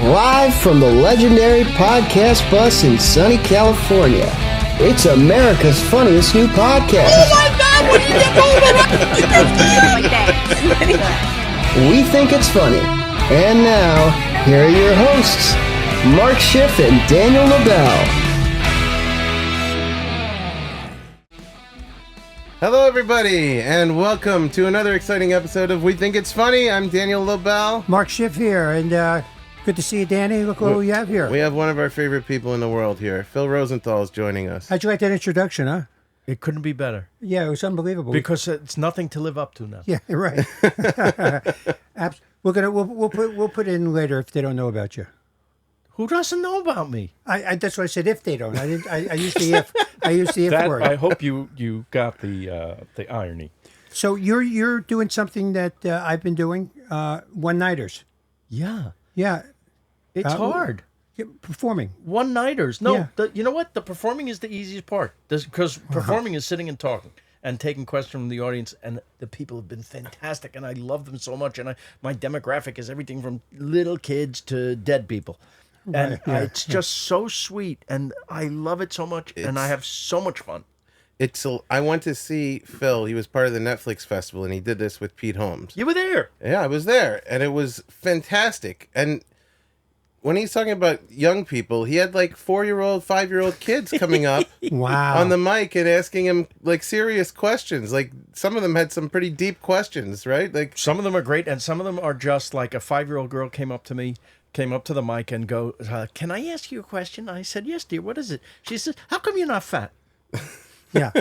Live from the legendary podcast bus in sunny California, it's America's funniest new podcast. Oh my God, what are you doing? We think it's funny. And now, here are your hosts, Mark Schiff and Daniel LaBelle. Hello, everybody, and welcome to another exciting episode of We Think It's Funny. I'm Daniel LaBelle. Mark Schiff here, and good to see you, Danny. Look what we have here. We have one of our favorite people in the world here. Phil Rosenthal is joining us. How'd you like that introduction, huh? It couldn't be better. Yeah, it was unbelievable. Because it's nothing to live up to now. Yeah, right. We'll put it in later if they don't know about you. Who doesn't know about me? That's what I said. If they don't, I used the if. I used the if word. I hope you got the irony. So you're doing something that I've been doing, one-nighters. Yeah, Yeah, it's hard. Performing. One-nighters. No, Yeah. you know what? The performing is the easiest part. Because performing is sitting and talking and taking questions from the audience, and the people have been fantastic, and I love them so much. And my demographic is everything from little kids to dead people. And it's just so sweet, and I love it so much, and I have so much fun. I went to see Phil. He was part of the Netflix festival, and he did this with Pete Holmes. You were there. Yeah, I was there, and it was fantastic. And when he's talking about young people, he had like 4-year-old, 5-year-old kids coming up Wow. on the mic and asking him like serious questions. Like some of them had some pretty deep questions, right? Like Some of them are great, and some of them are just like a 5-year-old girl came up to the mic and go, "Can I ask you a question?" I said, "Yes, dear. What is it?" She says, "How come you're not fat?" Yeah.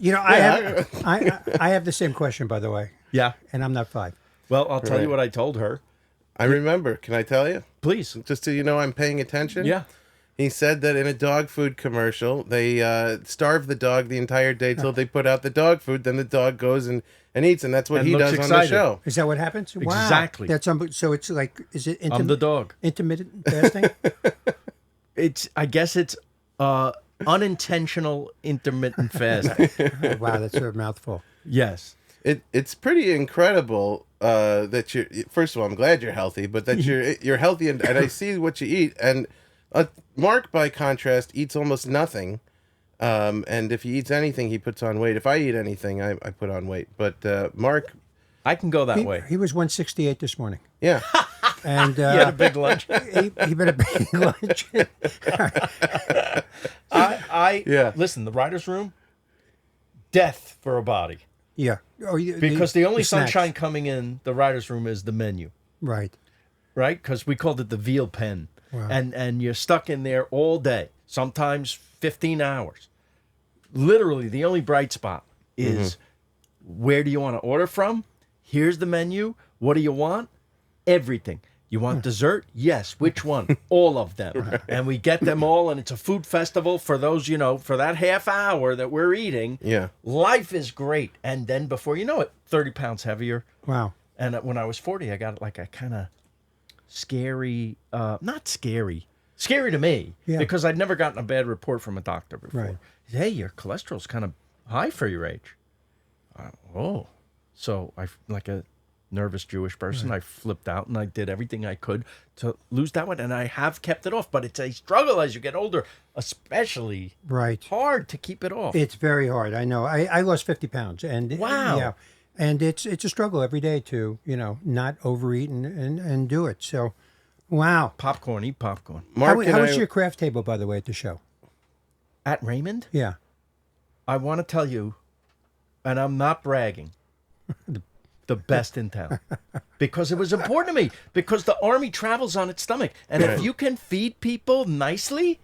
You know, I have the same question, by the way, Yeah. and I'm not 5. Well, I'll tell you Right. what I told her. I remember. Can I tell you? Please. Just so you know I'm paying attention. Yeah. He said that in a dog food commercial, they starve the dog the entire day till they put out the dog food. Then the dog goes and eats, and that's what And he looks does on the excited. show. Is that what happens? Wow. Exactly. That's so it's like, is it I'm the dog. intermittent fasting? I guess it's unintentional intermittent fasting. Wow, that's a mouthful. Yes. It's pretty incredible that you're. First of all, I'm glad you're healthy, but that you're healthy, and I see what you eat. And Mark, by contrast, eats almost nothing. And if he eats anything, he puts on weight. If I eat anything, I put on weight. But Mark, I can go that way. He was 168 this morning. yeah, And He had a big lunch. he better big lunch. Yeah. Listen, the writer's room, death for a body. Yeah. Because the only snacks. sunshine coming in the writer's room is the menu. Right. Right? Because we called it the veal pen. Wow. And you're stuck in there all day, sometimes 15 hours. Literally, the only bright spot is where do you want to order from? Here's the menu. What do you want? Everything. You want dessert? Yes. Which one? All of them. And we get them all, and it's a food festival for those, for that half hour that we're eating. yeah. Life is great. And then before you know it, 30 pounds heavier. Wow. And when I was 40, I got like a kind of scary, not scary to me, Yeah. because I'd never gotten a bad report from a doctor before. Right. Hey, your cholesterol's kind of high for your age. So I, like a nervous Jewish person, I flipped out and I did everything I could to lose that one. And I have kept it off, but it's a struggle as you get older, especially Right. hard to keep it off. It's very hard. I know. I lost 50 pounds. And Wow. Yeah. And it's a struggle every day to, not overeat and do it. So, wow. Popcorn, eat popcorn. Mark How and was I, your craft table, by the way, at the show? At Raymond, Yeah. I want to tell you, and I'm not bragging, the best in town. Because it was important to me. Because the Army travels on its stomach. And if you can feed people nicely,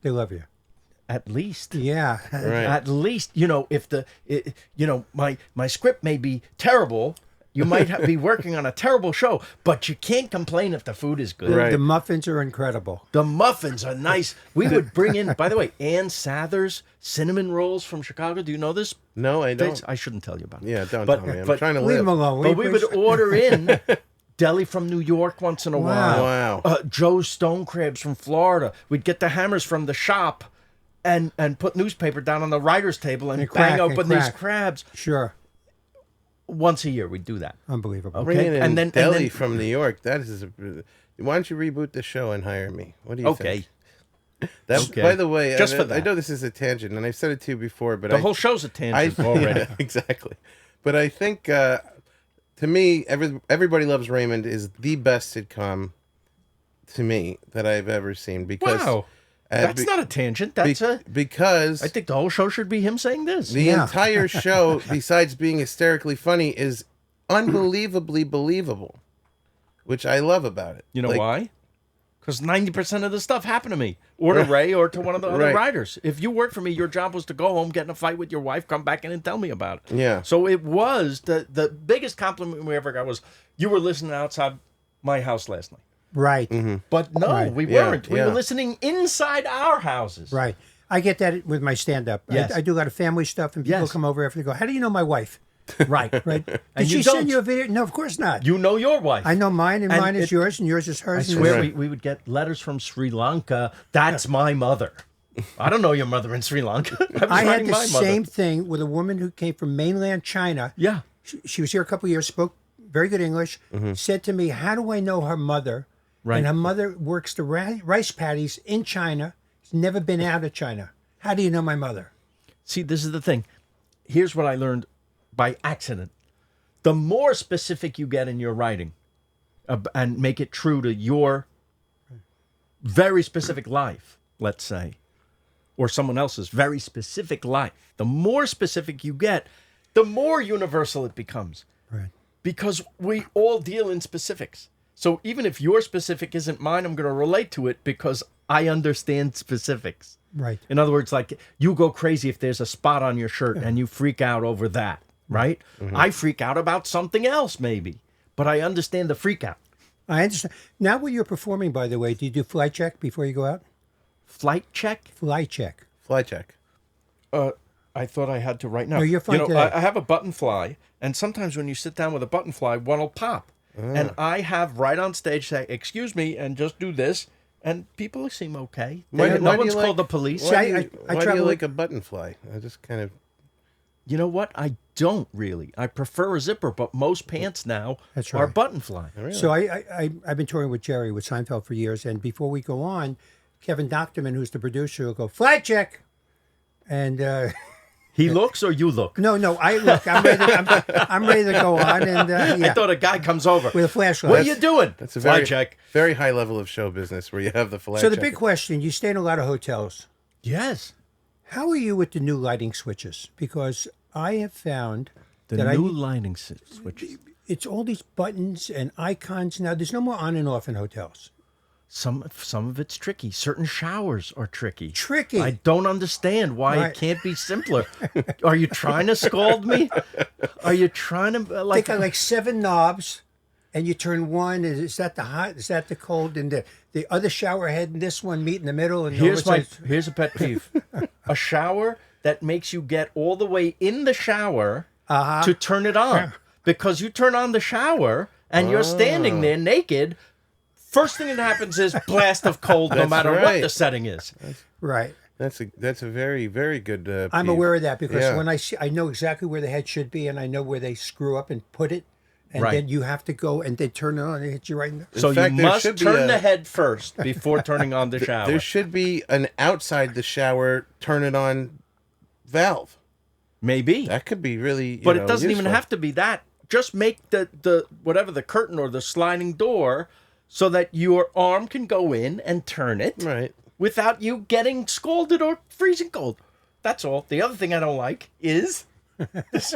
They love you. at least. Yeah. Right. At least, if my script may be terrible, you might be working on a terrible show, but you can't complain if the food is good. Right. The muffins are incredible. The muffins are nice. We would bring in, by the way, Ann Sather's cinnamon rolls from Chicago. Do you know this? No, I don't. I shouldn't tell you about it. Yeah, don't tell me. I'm trying to Leave them live. alone. But we would order in deli from New York once in a while. Wow. Joe's stone crabs from Florida. We'd get the hammers from the shop and put newspaper down on the writer's table and crack bang and open these crack. crabs. Sure. Once a year we'd do that. Unbelievable. Okay. Bringing in and then deli from New York, that is Why don't you reboot the show and hire me? What do you Okay. think? That's Okay. by the way. Just I, for I that. know this is a tangent, and I've said it to you before, but The whole show's a tangent already. Yeah, exactly. But I think to me, Everybody Loves Raymond is the best sitcom to me that I've ever seen. Because Wow. That's not a tangent. That's because I think the whole show should be him saying this. the entire show, besides being hysterically funny, is unbelievably believable, which I love about it. You know Like, why? Because 90% of the stuff happened to me, or to Ray, or to one of the other Right. writers. If you worked for me, your job was to go home, get in a fight with your wife, come back in and tell me about it. Yeah. So it was the biggest compliment we ever got was, you were listening outside my house last night. Right. But no, Right. we Yeah, weren't. We yeah. were listening inside our houses. Right. I get that with my stand-up. Yes. I do a lot of family stuff, and people Yes. come over after they go, how do you know my wife? Right. Right. And Did you she don't. send you a video? No, of course not. You know your wife. I know mine, and And mine is it- yours, and yours is I hers. and swear yours- we would get letters from Sri Lanka. That's my mother. I don't know your mother in Sri Lanka. I was I had writing the my same mother. thing with a woman who came from mainland China. Yeah. She was here a couple of years, spoke very good English, said to me, how do I know her mother? Right. And her mother works the rice paddies in China. She's never been out of China. How do you know my mother? See, this is the thing. Here's what I learned by accident. The more specific you get in your writing and make it true to your very specific life, let's say, or someone else's very specific life, the more specific you get, the more universal it becomes. Right. Because we all deal in specifics. So even if your specific isn't mine, I'm going to relate to it because I understand specifics. Right. In other words, like you go crazy if there's a spot on your shirt and you freak out over that, right? I freak out about something else maybe, but I understand the freak out. I understand. Now, when you're performing, by the way, do you do flight check before you go out? Flight check? Flight check. Fly check. I thought I had to right now. No, you're fine today. I have a button fly, and sometimes when you sit down with a button fly, one will pop. And I have right on stage say, excuse me, and just do this, and people seem okay. Why No do you one's like- called the police. See, Why, I- do you, I why do travel you with- like a button fly? I just kind of. You know what? I don't really. I prefer a zipper, but most pants now That's are right. button fly. So I've been touring with Jerry, with Seinfeld for years, and before we go on, Kevin Doctorman, who's the producer, will go, flight check. And He looks or you look? no, I look, I'm ready to go on, and I yeah, thought a guy comes over. with a flashlight. What are you doing? That's a Fly very check. very high level of show business where you have the fly. So the check. big question, you stay in a lot of hotels. Yes. How are you with the new lighting switches? Because I have found The that new lighting switch. it's all these buttons and icons now. There's no more on and off in hotels. Some of it's tricky. Certain showers are tricky. Tricky. I don't understand why Right. it can't be simpler. Are you trying to scold me? Are you trying to They like? got like 7 knobs, and you turn one. Is that the hot? Is that the cold? And the other shower head and this one meet in the middle. And Here's a pet peeve. A shower that makes you get all the way in the shower to turn it on. Because you turn on the shower and you're standing there naked. First thing that happens is blast of cold, no That's matter what right. the setting is. right. That's a very very good. I'm peeve. aware of that because Yeah. when I know exactly where the head should be, and I know where they screw up and put it, and Right. then you have to go and they turn it on and it hits you right in the. So fact, you there must should be turn a- the head first before turning on the shower. There should be an outside the shower turn it on valve. Maybe. That could be really. But it doesn't even have to be that. Just make the whatever the curtain or the sliding door so that your arm can go in and turn it Right. without you getting scalded or freezing cold. That's all. The other thing I don't like is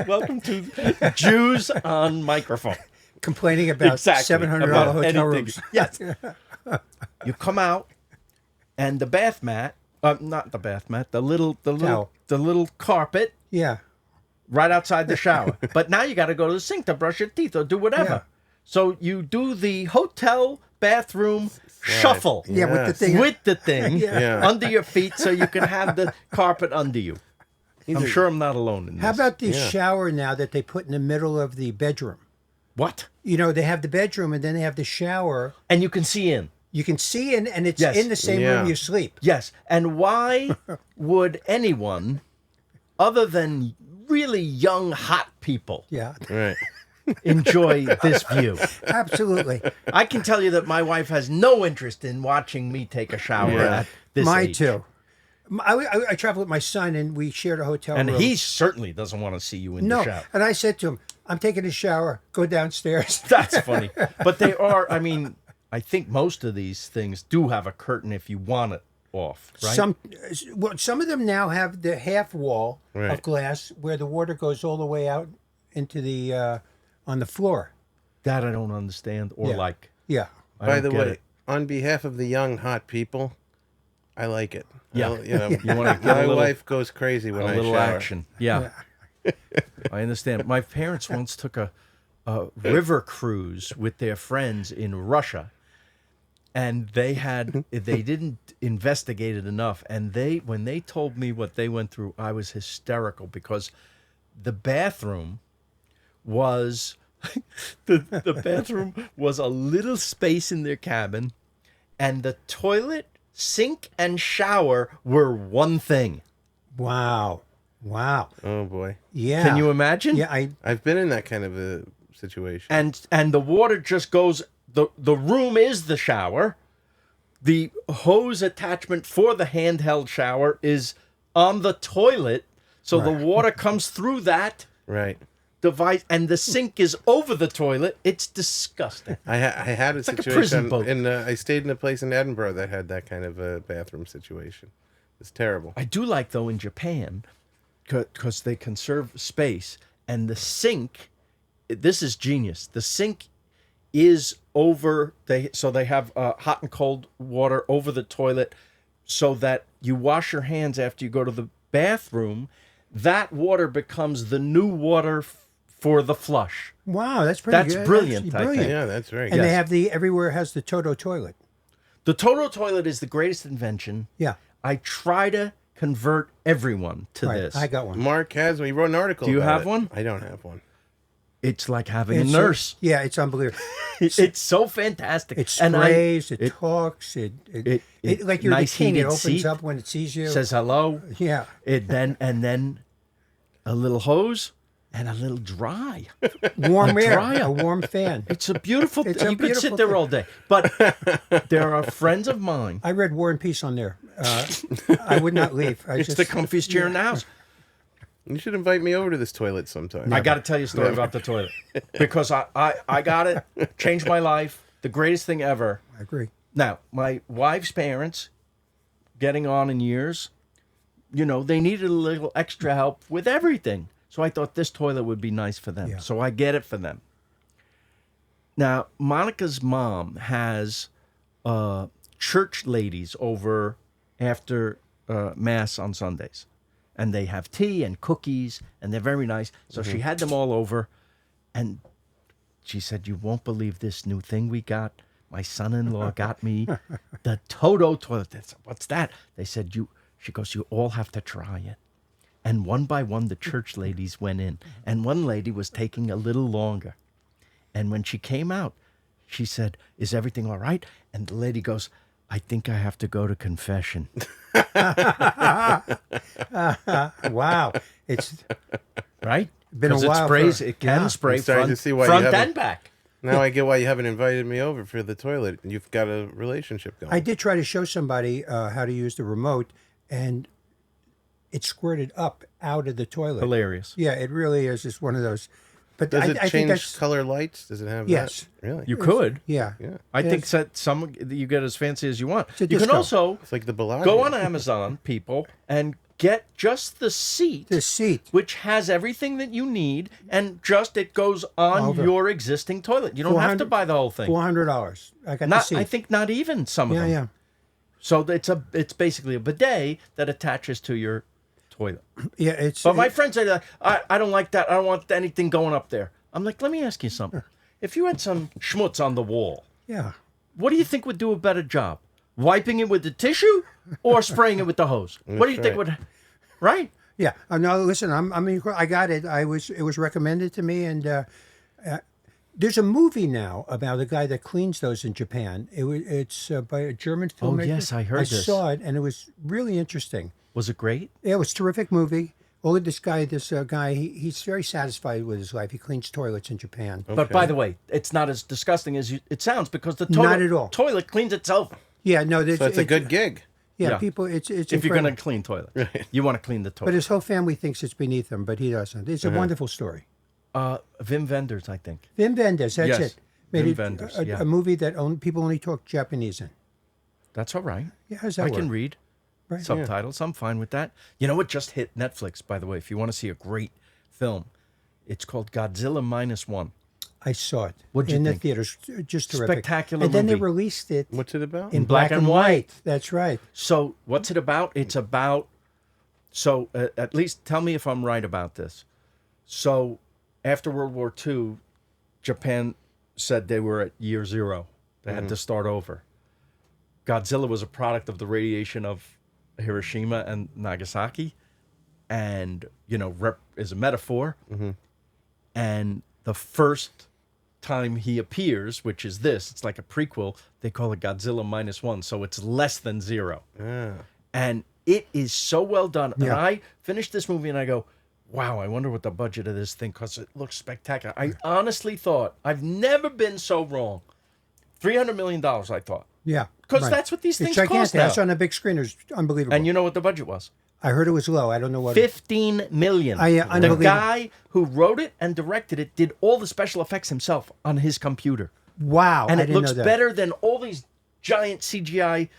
welcome to Jews on microphone. Complaining about Exactly. $700 About hotel anything. rooms. Yes. You come out and the bath mat, not the bath mat, the little carpet Yeah. right outside the shower. But now you got to go to the sink to brush your teeth or do whatever. Yeah. So you do the hotel bathroom shuffle Yeah, with the Yes. thing. with the thing Yeah. under your feet so you can have the carpet under you. I'm sure I'm not alone in this. How about the Yeah. shower now that they put in the middle of the bedroom? what? You know, they have the bedroom and then they have the shower. And you can see in. You can see in, and it's Yes. in the same Yeah. room you sleep. Yes. And why would anyone, other than really young, hot people, Yeah. Right. enjoy this view. Absolutely. I can tell you that my wife has no interest in watching me take a shower at this Mine age. too. I traveled with my son, and we shared a hotel And room. he certainly doesn't want to see you in the no, shower. and I said to him, "I'm taking a shower. Go downstairs." That's funny. But they are, I mean, I think most of these things do have a curtain if you want it off, right? Some of them now have the half wall Right. of glass where the water goes all the way out into the on the floor. That I don't understand or Yeah. like. Yeah. I By don't the get way, it. on behalf of the young hot people, I like it. Yeah. You know, You wanna get a my little- wife goes crazy when a I little shower. action. Yeah. I understand. My parents once took a river cruise with their friends in Russia, and they didn't investigate it enough. And when they told me what they went through, I was hysterical because the bathroom was the bathroom was a little space in their cabin, and the toilet, sink, and shower were one thing. Wow. Oh boy, Yeah. Can you imagine? Yeah. I've been in that kind of a situation. And the water just goes, the room is the shower. The hose attachment for the handheld shower is on the toilet, so the water comes through that Right. device, and the sink is over the toilet. It's disgusting. I had a like a prison situation boat. I stayed in a place in Edinburgh that had that kind of a bathroom situation. It's terrible. I do like, though, in Japan, because they conserve space, and the sink, this is genius. The sink is over, so they have hot and cold water over the toilet so that you wash your hands after you go to the bathroom. That water becomes the new water for the flush. Wow, that's pretty That's good. brilliant, That's I think. Yeah, that's very And good. they have everywhere has the Toto toilet. The Toto toilet is the greatest invention. Yeah. I try to convert everyone to Right. this. I got one. Mark has one. He wrote an article. Do you about have it. one? I don't have one. It's like having It's a nurse. Yeah, it's unbelievable. It's so fantastic. It And sprays, it it talks, it- like you're nice the king. It heated opens seat. up when it sees you. says hello. Yeah. Then a little hose and a little dry. Warm air, dryer. a warm fan. It's a beautiful It's thing. a You could beautiful sit there thing. all day. But there are friends of mine. I read War and Peace on there. I would not leave. It's the comfiest chair in the house. You should invite me over to this toilet sometime. I got to tell you a story about the toilet because I got it, changed my life, the greatest thing ever. I agree. Now, my wife's parents, getting on in years, they needed a little extra help with everything. So I thought this toilet would be nice for them. Yeah. So I get it for them. Now, Monica's mom has church ladies over after Mass on Sundays. And they have tea and cookies, and they're very nice. So she had them all over, and she said, "You won't believe this new thing we got. My son-in-law got me the Toto toilet." They said, "What's that?" They said, She goes, "You all have to try it." And one by one, the church ladies went in, and one lady was taking a little longer. And when she came out, she said, "Is everything all right?" And the lady goes, "I think I have to go to confession." Wow. It's Right? Been a 'Cause while it sprays. for- It can yeah. spray I'm starting front, to see why you front haven't- and back. Now I get why you haven't invited me over for the toilet. You've got a relationship going. I did try to show somebody how to use the remote, and it squirted up out of the toilet. Hilarious. Yeah, it really is. It's one of those. But Does it I think change that's color lights? Does it have Yes. that? Really? You could. yeah. I think Yes. that some you get as fancy as you want. a You can disco. also It's like the Bellagio. go on Amazon, people, and get just the seat, The seat. which has everything that you need, and just it goes on Over. your existing toilet. You don't have to 400 buy the whole thing. $400. I got the Not, seat. I think not even some of Yeah, them. yeah. So it's basically a bidet that attaches to your toilet. Yeah, it's. But my friends say that I don't like that. I don't want anything going up there. I'm like, let me ask you something. If you had some schmutz on the wall, Yeah. what do you think would do a better job? Wiping it with the tissue or spraying it with the hose? What do you think right. would? Right? Yeah. No, listen. I got it. It was recommended to me, and there's a movie now about a guy that cleans those in Japan. It's by a German filmmaker. yes, I heard I this. saw it, and it was really interesting. Was it great? Yeah, it was a terrific movie. Well, this guy, he's very satisfied with his life. He cleans toilets in Japan. But by the way, it's not as disgusting as it sounds because the Not at all. toilet cleans itself. Yeah, no, So it's a good gig. Yeah, Yeah. people, it's If you're incredible. going to clean toilets, you want to clean the But toilet. his whole family thinks it's beneath him, but he doesn't. It's a wonderful story. Wim Wenders, I think. Wim Wenders, that's Yes, it. Made Wim it Wenders, yeah. a movie that people only talk Japanese in. That's all right. Yeah, how's that I work? can read Right. subtitles. I'm fine with that. You know what just hit Netflix, by the way, if you want to see a great film? It's called Godzilla -1. I saw it What'd you in think? the theaters. Just terrific. Spectacular And then they movie. released it What's it about? in black and white. That's right. So, what's it about? It's about. So, at least tell me if I'm right about this. So, after World War II, Japan said they were at year zero. They had to start over. Godzilla was a product of the radiation of Hiroshima and Nagasaki, and is a metaphor. And the first time he appears, which is this, it's like a prequel. They call it Godzilla -1, so it's less than zero. And it is so well done. And Yeah. I finished this movie and I go, wow, I wonder what the budget of this thing, because it looks spectacular. I honestly thought, I've never been so wrong. $300 million, I thought. Yeah. Because right. that's what these It's things gigantic. cost now. That's on a big screen. It's unbelievable. And you know what the budget was? I heard it was low. I don't know what. 15 million. The unbelievable. guy who wrote it and directed it did all the special effects himself on his computer. Wow. And I it didn't looks know that. better than all these giant CGI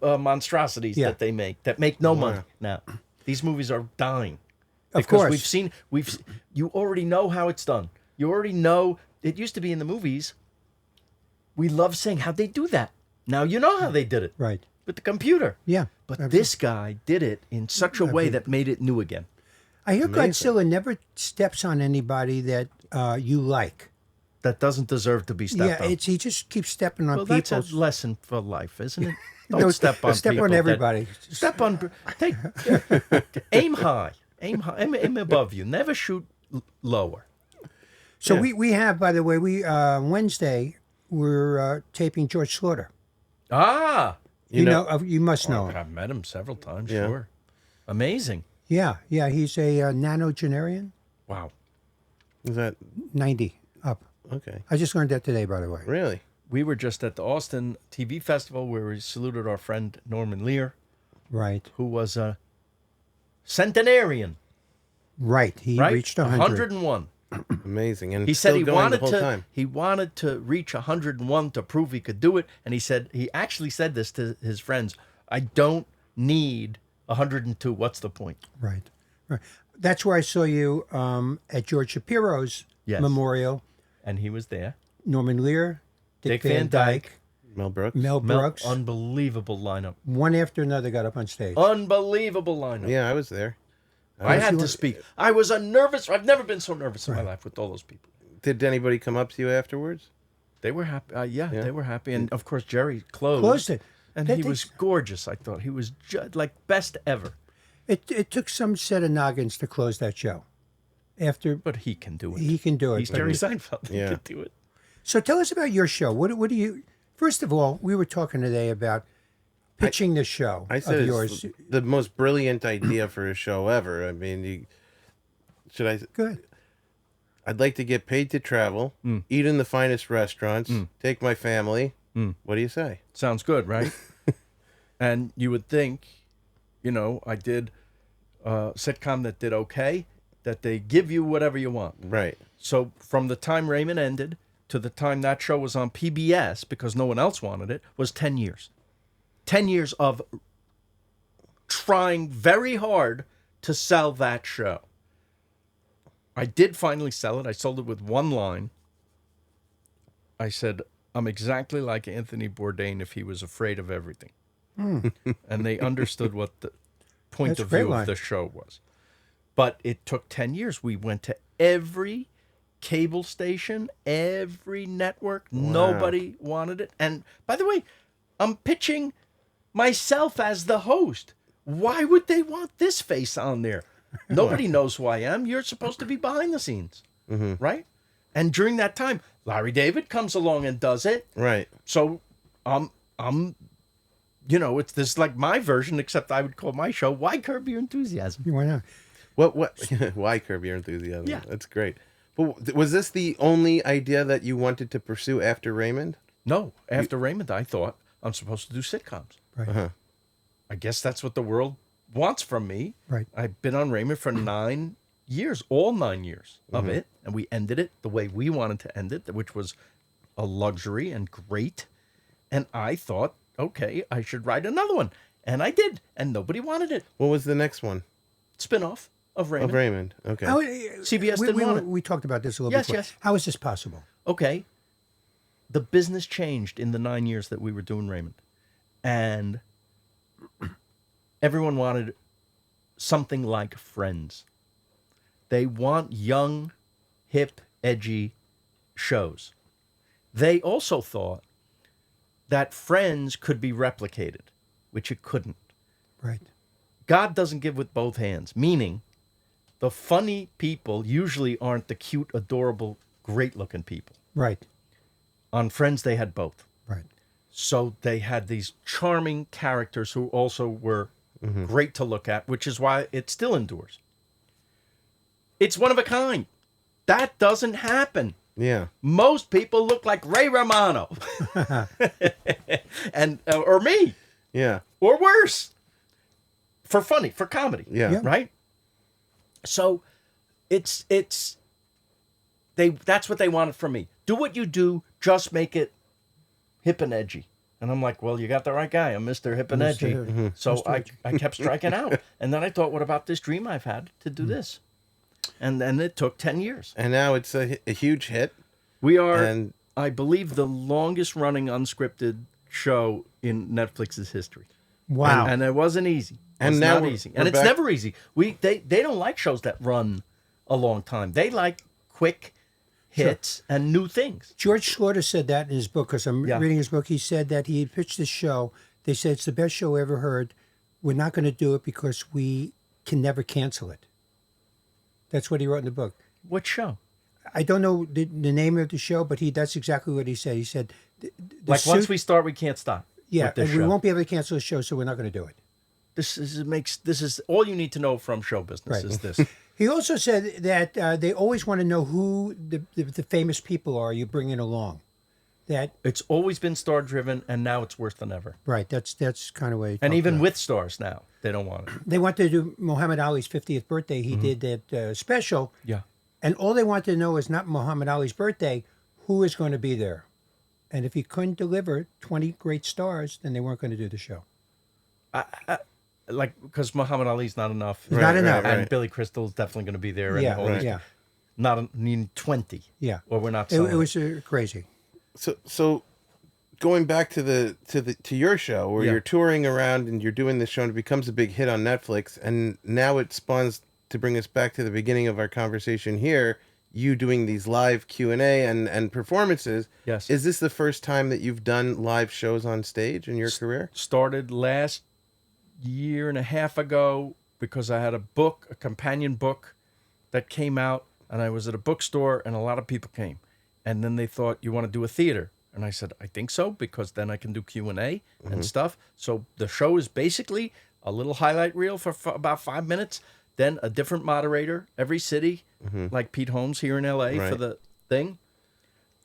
monstrosities Yeah. that they make that make no money now. These movies are dying. Of Because course. you already know how it's done. You already know, it used to be in the movies, we love saying how'd they do that. Now you know how they did it. Right. With the computer. Yeah. But this guy did it in such a way that made it new again. I hear Godzilla never steps on anybody that you like. That doesn't deserve to be stepped on. He just keeps stepping on Well, that's people. a lesson for life, isn't it? Don't No, step on step people on that- everybody. Step on. Take. Aim high. Aim high. Aim above you. Never shoot lower. So we have, by the way, Wednesday we're taping George Slaughter. Ah. You know, you must know him. I've met him several times. Yeah. Sure. Amazing. Yeah. He's a nanogenarian, Wow. Is that 90 up. okay? I just learned that today, by the way. Really? We were just at the Austin TV Festival where we saluted our friend Norman Lear, Right. who was a centenarian. Right. He Right. reached 100. 101. Amazing. And He said still he going wanted the whole to. time. He wanted to reach 101 to prove he could do it, and he actually said this to his friends. I don't need 102. What's the point? Right. That's where I saw you at George Shapiro's Yes. memorial. And he was there. Norman Lear, Dick Dick Van Dyke, Mel Brooks. Mel Brooks. Unbelievable lineup. One after another got up on stage. Unbelievable lineup. Yeah, I was there. I had to speak. I was nervous. I've never been so nervous in my life with all those people. Did anybody come up to you afterwards? They were happy. They were happy. And of course, Jerry closed. Closed it. And That he was gorgeous. I thought he was like best ever. It took some set of noggins to close that show. After But he can do it. he can do it. He's Jerry Seinfeld. Yeah. He can do it. So tell us about your show. What do you? First of all, we were talking today about pitching the show I said of it's yours. the most brilliant idea for a show ever. I mean, Good. I'd like to get paid to travel, eat in the finest restaurants, take my family. What do you say? Sounds good, right? And you would think, I did a sitcom that did okay, that they give you whatever you want. Right. So from the time Raymond ended to the time that show was on PBS, because no one else wanted it, was 10 years. 10 years of trying very hard to sell that show. I did finally sell it. I sold it with one line. I said, I'm exactly like Anthony Bourdain if he was afraid of everything. And they understood what the point That's a of great view line. of the show was. But it took 10 years. We went to every cable station, every network. Nobody wanted it. And by the way, I'm pitching myself as the host. Why would they want this face on there? Nobody knows who I am. You're supposed to be behind the scenes, right? And during that time, Larry David comes along and does it. Right. So it's this like my version, except I would call my show "Why Curb Your Enthusiasm." Why not? What? Why Curb Your Enthusiasm? Yeah. That's great. But was this the only idea that you wanted to pursue after Raymond? No, after Raymond, I thought I'm supposed to do sitcoms. Right. I guess that's what the world wants from me. Right. I've been on Raymond for 9 years, all 9 years of it, and we ended it the way we wanted to end it, which was a luxury and great. And I thought, okay, I should write another one, and I did, and nobody wanted it. What was the next one? Spin-off of Raymond. Of Raymond. Okay. CBS didn't want it. We talked about this a little Yes, before. yes. How is this possible? Okay, the business changed in the 9 years that we were doing Raymond, and everyone wanted something like Friends. They want young, hip, edgy shows. They also thought that Friends could be replicated, which it couldn't. Right. God doesn't give with both hands, meaning the funny people usually aren't the cute, adorable, great-looking people. Right. On Friends, they had both. Right. So they had these charming characters who also were great to look at, which is why it still endures. It's one of a kind. That doesn't happen. Yeah. Most people look like Ray Romano, and or me, Yeah. or worse, for funny, for comedy. Yeah. Right. So, it's that's what they wanted from me. Do what you do, just make it hip and edgy. And I'm like, well, you got the right guy. I'm Mr. Hip and Edgy. So I kept striking out. And then I thought, what about this dream I've had to do this? And then it took 10 years. And now it's a huge hit. We are, And- I believe, the longest running unscripted show in Netflix's history. Wow. And it wasn't easy. And It's now not we're- easy. we're And it's back- never easy. They don't like shows that run a long time. They like quick hits and new things. George Slaughter said that in his book, because I'm Yeah. reading his book. He said that he pitched this show. They said it's the best show ever heard. We're not going to do it because we can never cancel it. That's what he wrote in the book. What show? I don't know the name of the show, but that's exactly what he said. He said, Like once we start, we can't stop. yeah, with this and we show. won't be able to cancel the show, so we're not going to do it. This is all you need to know from show business. Right. Is this? He also said that they always want to know who the famous people are you bring in along. That It's always been star driven, and now it's worse than ever. right. That's kind of way. And even with stars now, they don't want it. they wanted to do Muhammad Ali's 50th birthday. He did that special, Yeah. and all they wanted to know is not Muhammad Ali's birthday, who is going to be there. And if he couldn't deliver 20 great stars, then they weren't going to do the show. Like because Muhammad Ali's not enough. Right, Not enough. And right. Billy Crystal's definitely going to be there. And Yeah, all these- yeah, Not need 20. yeah. Or we're not. It selling was crazy. So going back to your show where Yeah. you're touring around and you're doing this show and it becomes a big hit on Netflix, and now it spawns, to bring us back to the beginning of our conversation here, you doing these live Q&A and performances. Yes. Is this the first time that you've done live shows on stage in your career? Started last year and a half ago because I had a book, a companion book that came out, and I was at a bookstore and a lot of people came. And then they thought, you want to do a theater? And I said, I think so, because then I can do Q&A and stuff. So the show is basically a little highlight reel for about 5 minutes, then a different moderator every city, like Pete Holmes here in LA for Right. the thing.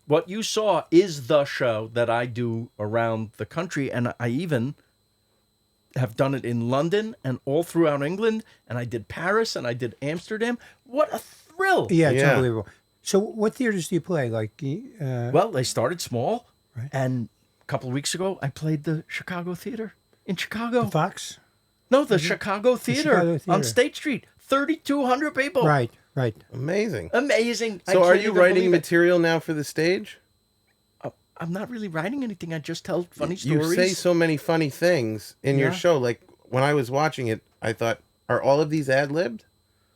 What you saw is the show that I do around the country, and I even have done it in London and all throughout England, and I did Paris and I did Amsterdam. What a thrill! Yeah, it's Yeah. unbelievable. So what theaters do you play? Like, Well, they started small, Right. and a couple of weeks ago, I played the Chicago Theater in Chicago. Fox? No, the Chicago Theater Chicago on Theater. State Street. 3,200 people. Right, right. Amazing. Amazing. I So are can't you even writing believe it. material now for the stage? I'm not really writing anything. I just tell funny You stories. say so many funny things in your Yeah. show. Like when I was watching it, I thought, are all of these ad-libbed?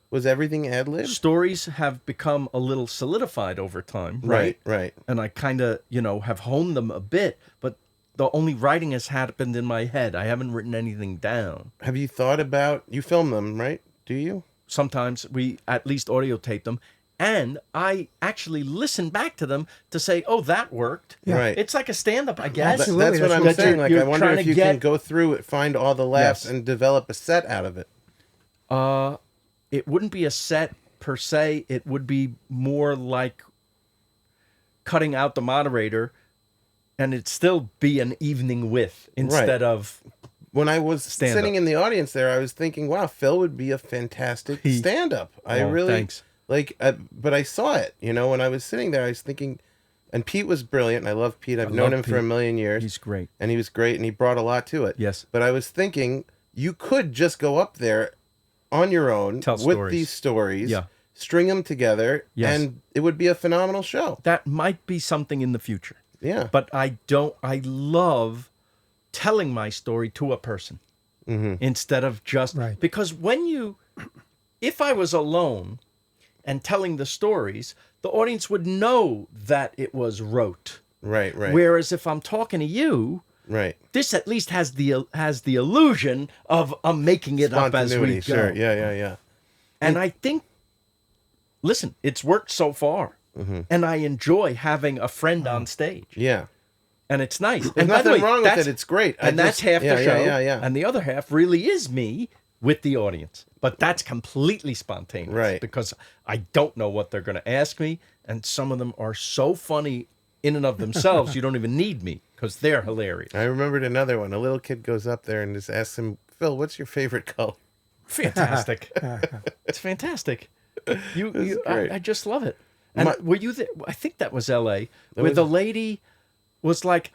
Was everything ad-libbed? Stories have become a little solidified over time, right? Right. And I kind of, have honed them a bit, but the only writing has happened in my head. I haven't written anything down. Have you thought about, you film them, right? Do you? Sometimes we at least audio tape them, and I actually listen back to them to say, oh, that worked. Yeah. Right. It's like a stand-up, I guess. Absolutely. That's what that's I'm what saying. Like, you're I wonder trying if to you can get- go through it, find all the laughs, Yes. and develop a set out of it. it wouldn't be a set per se. It would be more like cutting out the moderator, and it'd still be an evening with instead of. When I was Stand-up. sitting in the audience there, I was thinking, wow, Phil would be a fantastic stand-up. I really thanks. but I saw it, when I was sitting there, I was thinking, and Pete was brilliant. And I love Pete. I've known him for a million years. He's great. And he was great, and he brought a lot to it. Yes. But I was thinking, you could just go up there on your own Tell with stories. these stories, Yeah. string them together, Yes. and it would be a phenomenal show. That might be something in the future. Yeah. But I love telling my story to a person instead of just Right. because if I was alone and telling the stories, the audience would know that it was rote. Right. Whereas if I'm talking to you, Right. this at least has the illusion of I'm making it up as we go. Sure. Yeah. And I think, listen, it's worked so far, and I enjoy having a friend on stage. Yeah. And it's nice. There's And by the nothing way, wrong with that's- it. It's great. And that's half the show. Yeah. And the other half really is me with the audience. But that's completely spontaneous. Right. Because I don't know what they're going to ask me. And some of them are so funny in and of themselves, you don't even need me because they're hilarious. I remembered another one. A little kid goes up there and just asks him, Phil, what's your favorite color? Fantastic. It's fantastic. I just love it. And My- were you there? I think that was L.A., where the lady was like,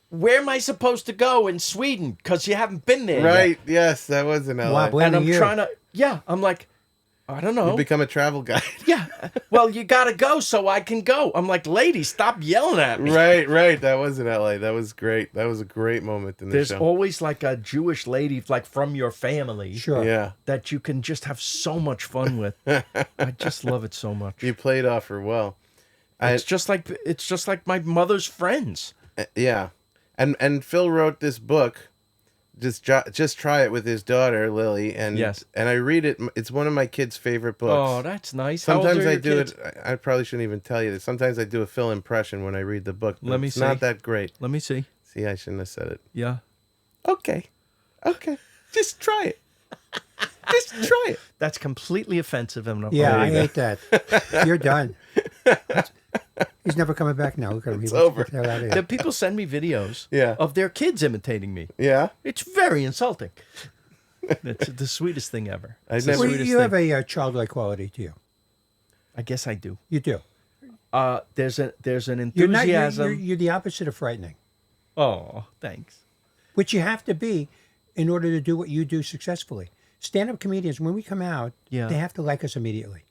where am I supposed to go in Sweden? Because you haven't been there Right. yet. Yes, that was in LA. Wow, And blaming I'm you. trying to, I'm like, I don't know. You become a travel guide. Yeah. Well, you got to go so I can go. I'm like, lady, stop yelling at me. Right. That was in LA. That was great. That was a great moment in the There's show. always like a Jewish lady, like from your family, Sure. Yeah. that you can just have so much fun with. I just love it so much. You played off her well. It's just like my mother's friends. Yeah. And Phil wrote this book, just try it with his daughter Lily, and Yes. and I read it. It's one of my kids' favorite books. Oh, that's nice. How old Sometimes are I your do kids? it. I probably shouldn't even tell you this. Sometimes I do a Phil impression when I read the book. But Let me it's see. not that great. Let me see. See, I shouldn't have said it. Yeah. Okay. Just try it. Just try it. That's completely offensive. Yeah, I you go. hate that. You're done. He's never coming back now. Look at him. It's over. Get the hell out of here. The people send me videos Yeah. of their kids imitating me. Yeah. It's very insulting. It's the sweetest thing ever. I It's the never- Well, sweetest you have thing. a childlike quality to you. I guess I do. You do. There's an You're not. enthusiasm. You're the opposite of frightening, Oh, thanks. which you have to be in order to do what you do successfully. Stand-up comedians, when we come out, Yeah. they have to like us immediately.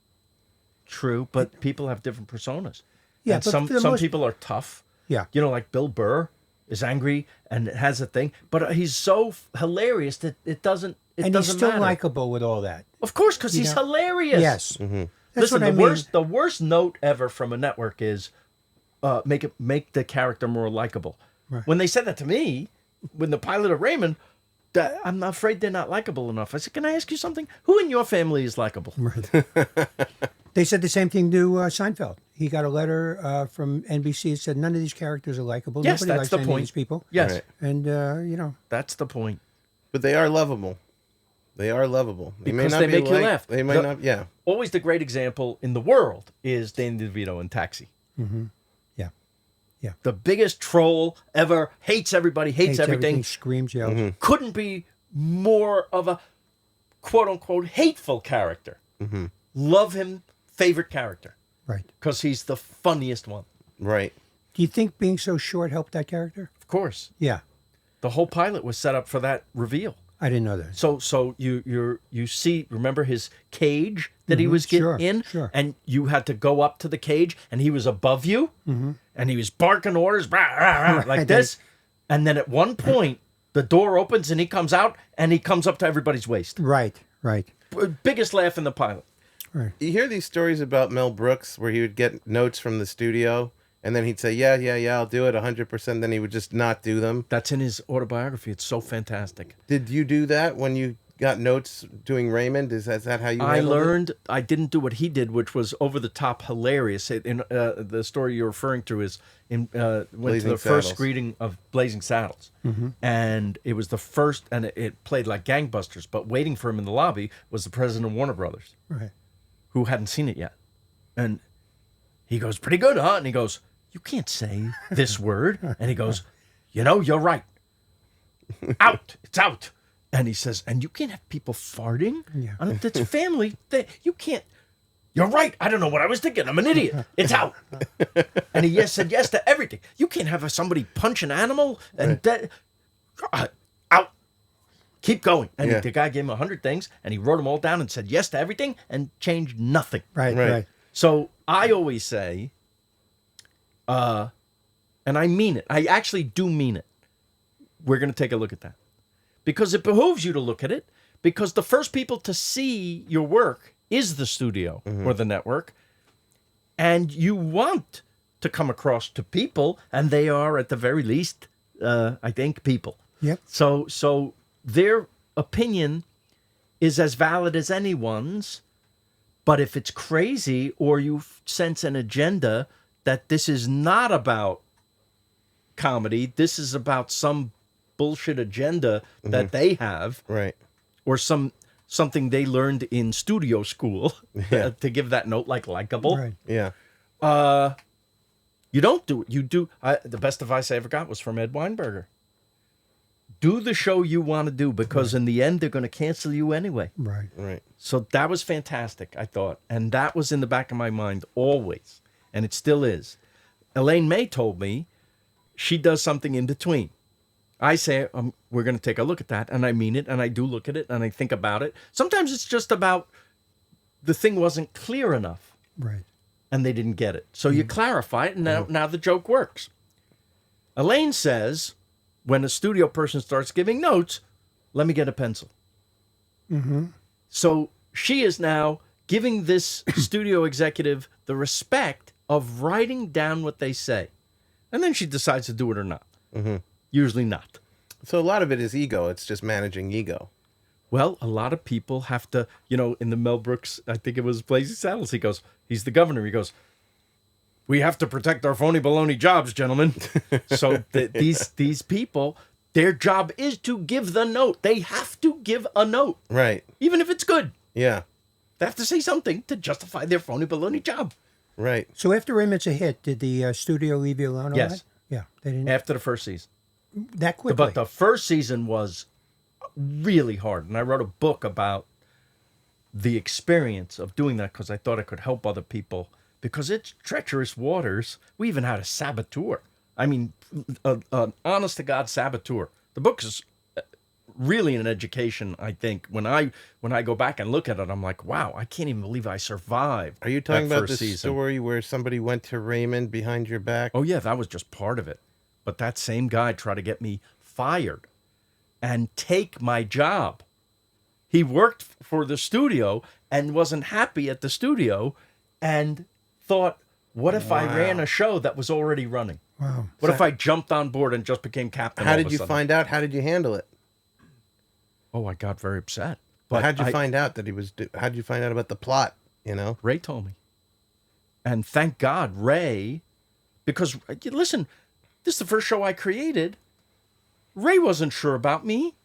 True, but people have different personas. Yeah, and but some for the some most- people are tough. Yeah. You know, like Bill Burr is angry and has a thing, but he's so hilarious that it doesn't And doesn't he's still matter. likable with all that. Of course, because he's know? hilarious. Yes. Mm-hmm. That's Listen, what I the mean. the worst note ever from a network is make the character more likable. Right. When they said that to me, when the pilot of Raymond, I'm not afraid they're not likable enough. I said, can I ask you something? Who in your family is likable? They said the same thing to Seinfeld. He got a letter from NBC that said none of these characters are likable. Yes, Nobody that's likes the any point. of these people. Yes, Right. And that's the point. But they are lovable. They are lovable. They Because may not they be make you like- laugh. They might The- not. Yeah. Always the great example in the world is Danny DeVito in Taxi. yeah, yeah. The biggest troll ever, hates everybody, hates everything. screams, yells. Mm-hmm. Couldn't be more of a quote unquote hateful character. Mm-hmm. Love him, favorite character, Right. because he's the funniest one. Right. Do you think being so short helped that character? Of course, Yeah, the whole pilot was set up for that reveal. I didn't know that. So you see, remember his cage that he was getting Sure, in, sure. and you had to go up to the cage, and he was above you, and he was barking orders rah, rah, rah, like Right. this, and then at one point the door opens and he comes out and he comes up to everybody's waist. Right, right, Biggest laugh in the pilot. right. You hear these stories about Mel Brooks where he would get notes from the studio and then he'd say, yeah, I'll do it 100%. Then he would just not do them. That's in his autobiography. It's so fantastic. Did you do that when you got notes doing Raymond? Is that how you? I handled it? learned. I didn't do what he did, which was over the top hilarious. The story you're referring to is went to Blazing the first Saddles. reading of Blazing Saddles, and it was the first, and it played like gangbusters. But waiting for him in the lobby was the president of Warner Brothers, Right. who hadn't seen it yet, and he goes, "Pretty good, huh?" And he goes, "You can't say this word," and he goes, "You're right. Out. It's out." And he says, "And you can't have people farting? Yeah. That's family. You can't. You're right. I don't know what I was thinking. I'm an idiot. It's out." And he said yes to everything. You can't have somebody punch an animal and out. Keep going. And Yeah. the guy gave him 100 things, and he wrote them all down and said yes to everything and changed nothing. Right. Right. Right. So I always say, and I mean it. I actually do mean it. We're going to take a look at that. Because it behooves you to look at it, because the first people to see your work is the studio or the network, and you want to come across to people, and they are at the very least, I think, people. Yep. So their opinion is as valid as anyone's, but if it's crazy or you sense an agenda that this is not about comedy, this is about some bullshit agenda that they have, Right. or something they learned in studio school to give that note like likable. Right. Yeah. You don't do it. You do. The best advice I ever got was from Ed Weinberger. Do the show you want to do, because in the end they're going to cancel you anyway. Right. Right. So that was fantastic, I thought, and that was in the back of my mind always, and it still is. Elaine May told me she does something in between. I say, we're going to take a look at that, and I mean it, and I do look at it, and I think about it. Sometimes it's just about the thing wasn't clear enough, Right. and they didn't get it. So you clarify it, and now the joke works. Elaine says, when a studio person starts giving notes, let me get a pencil. So she is now giving this studio executive the respect of writing down what they say. And then she decides to do it or not. Usually not. So a lot of it is ego. It's just managing ego. Well, a lot of people have to, in the Mel Brooks, I think it was Blazing Saddles, he's the governor. He goes, "We have to protect our phony baloney jobs, gentlemen." So these people, their job is to give the note. They have to give a note, Right. even if it's good. Yeah. They have to say something to justify their phony baloney job. Right. So after Raymond's a hit, did the studio leave you alone? Yes. On that? Yeah. They didn't After the first season. that quickly. But the first season was really hard. And I wrote a book about the experience of doing that because I thought it could help other people, because it's treacherous waters. We even had a saboteur. I mean, an honest-to-God saboteur. The book is really an education, I think. When I go back and look at it, I'm like, wow, I can't even believe I survived. Are you talking that about first the season. story where somebody went to Raymond behind your back? Oh, yeah, that was just part of it. But that same guy tried to get me fired and take my job. He worked for the studio and wasn't happy at the studio and thought, what if I ran a show that was already running? Wow. What if I jumped on board and just became captain? How all of did a you sudden? find out? How did you handle it? Oh, I got very upset. But how'd you I- find out that he was? How'd you find out about the plot? Ray told me. And thank God, Ray, because listen, this is the first show I created. Ray wasn't sure about me.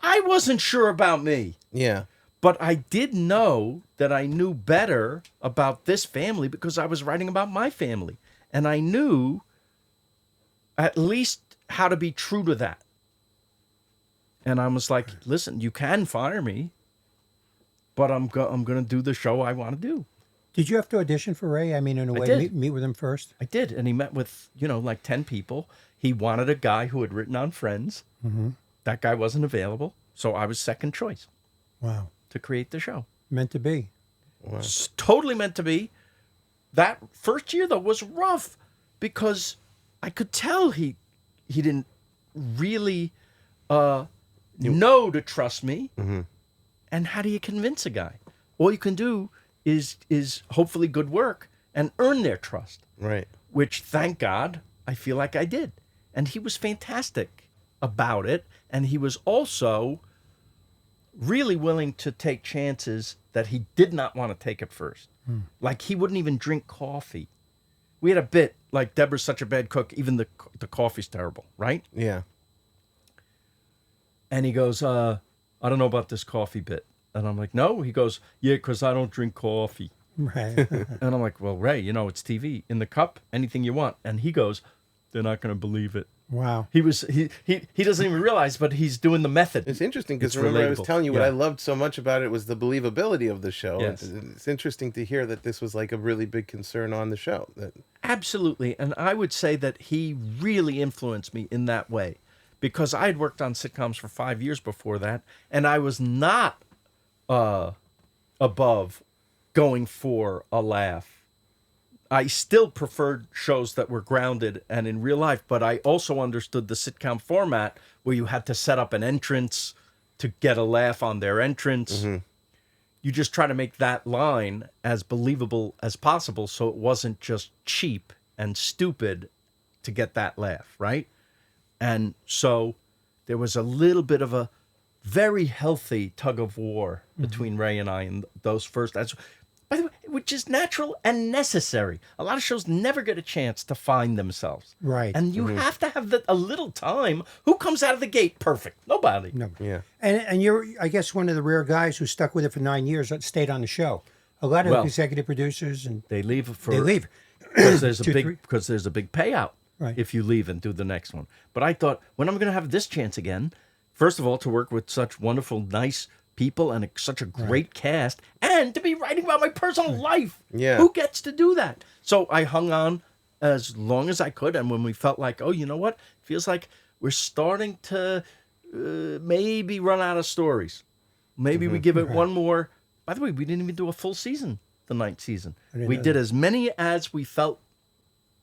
I wasn't sure about me. Yeah. But I did know that I knew better about this family because I was writing about my family. And I knew at least how to be true to that. And I was like, listen, you can fire me, but I'm going to do the show I want to do. Did you have to audition for Ray? I mean, in a way, did. meet with him first? I did. And he met with, like 10 people. He wanted a guy who had written on Friends. Mm-hmm. That guy wasn't available. So I was second choice Wow. to create the show. Meant to be. It's totally meant to be. That first year, though, was rough because I could tell he didn't really know to trust me. Mm-hmm. And how do you convince a guy? All you can do is hopefully good work and earn their trust, Right. which, thank God, I feel like I did. And he was fantastic about it. And he was also really willing to take chances that he did not want to take at first. Like he wouldn't even drink coffee. We had a bit like Deborah's such a bad cook, even the coffee's terrible, right? Yeah. And he goes, I don't know about this coffee bit. And I'm like, no. He goes, yeah, because I don't drink coffee. Right. And I'm like, well, Ray, it's TV in the cup, anything you want. And he goes, they're not going to believe it. Wow. He doesn't even realize, but he's doing the method. It's interesting because It's remember I was relatable. telling you what Yeah. I loved so much about it was the believability of the show. Yes. It's interesting to hear that this was like a really big concern on the show. Absolutely. And I would say that he really influenced me in that way because I had worked on sitcoms for 5 years before that, and I was not above going for a laugh. I still preferred shows that were grounded and in real life, but I also understood the sitcom format where you had to set up an entrance to get a laugh on their entrance. Mm-hmm. You just try to make that line as believable as possible so it wasn't just cheap and stupid to get that laugh, right? And so there was a little bit of a very healthy tug of war between Ray and I in those first. By the way, which is natural and necessary. A lot of shows never get a chance to find themselves. Right. And you have to have a little time. Who comes out of the gate perfect? Nobody. No. Yeah. And you're, I guess, one of the rare guys who stuck with it for 9 years that stayed on the show. A lot of Well, executive producers and They leave for they leave. because there's a 2, big 3. because there's a big payout Right. if you leave and do the next one. But I thought, when I'm going to have this chance again, first of all, to work with such wonderful, nice people and such a great cast, and to be writing about my personal life. Yeah. Who gets to do that? So I hung on as long as I could, and when we felt like, oh, you know what? Feels like we're starting to maybe run out of stories. Maybe we give it one more. By the way, we didn't even do a full season, the 9th season. didn't We know did as many as we felt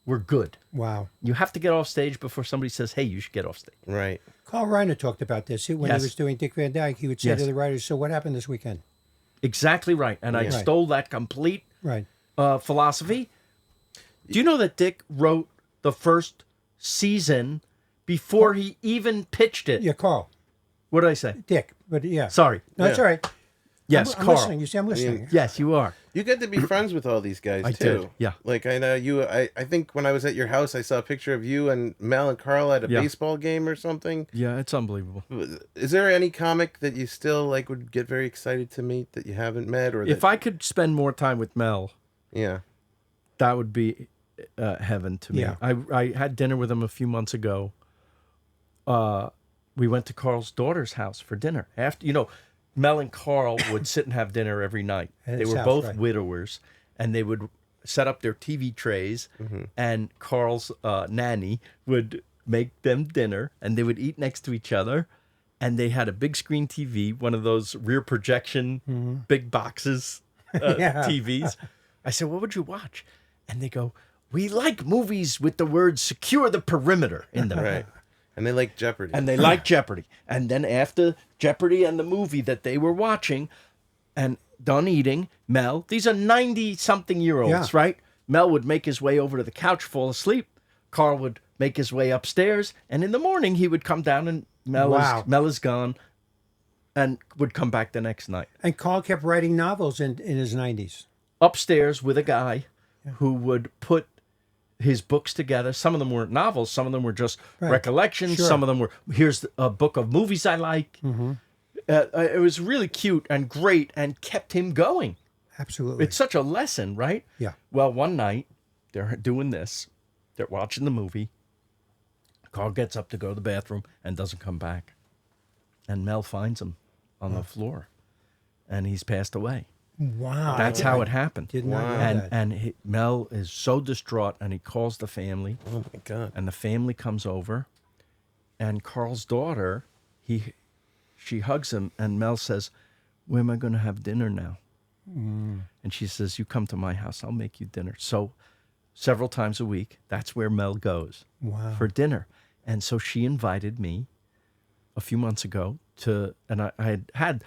were good. Wow. You have to get off stage before somebody says, hey, you should get off stage. Right. Carl Reiner talked about this. When Yes. he was doing Dick Van Dyke, he would say Yes. to the writers, so what happened this weekend? Exactly right. And I Right. stole that complete Right. philosophy. Do you know that Dick wrote the first season before he even pitched it? Yeah, Carl. What did I say? Dick. But yeah. Sorry. No, that's all right. Yes, I'm Carl. listening. You see, I'm listening. Yes, you are. You get to be friends with all these guys I too. did, yeah. Like I know you. I think when I was at your house, I saw a picture of you and Mel and Carl at a Yeah. baseball game or something. Yeah, it's unbelievable. Is there any comic that you still like would get very excited to meet that you haven't met, or If that, I could spend more time with Mel, yeah, that would be heaven to me. Yeah. I had dinner with him a few months ago. We went to Carl's daughter's house for dinner. After, Mel and Carl would sit and have dinner every night. At They his were house, both right. widowers, and they would set up their TV trays, and Carl's nanny would make them dinner, and they would eat next to each other. And they had a big screen TV, one of those rear projection, big boxes Yeah. TVs. I said, what would you watch? And they go, we like movies with the word secure the perimeter in them. right. And they like Jeopardy. And they like Jeopardy. And then after Jeopardy and the movie that they were watching and done eating, Mel, these are 90-something-year-olds, Yeah. right? Mel would make his way over to the couch, fall asleep. Carl would make his way upstairs. And in the morning, he would come down and Mel is gone and would come back the next night. And Carl kept writing novels in his 90s. Upstairs with a guy who would put his books together. Some of them weren't novels. Some of them were just recollections. Sure. Some of them were, here's a book of movies I like. It was really cute and great and kept him going. Absolutely. It's such a lesson, right? Yeah. Well, one night, they're doing this. They're watching the movie. Carl gets up to go to the bathroom and doesn't come back. And Mel finds him on the floor. And he's passed away. Wow. That's how it happened. Did not know and that. and Mel is so distraught, and he calls the family, oh my god. and the family comes over, and Carl's daughter, she hugs him, and Mel says, "Where am I going to have dinner now?" And she says, "You come to my house, I'll make you dinner." So, several times a week, that's where Mel goes Wow. for dinner, and so she invited me a few months ago and I had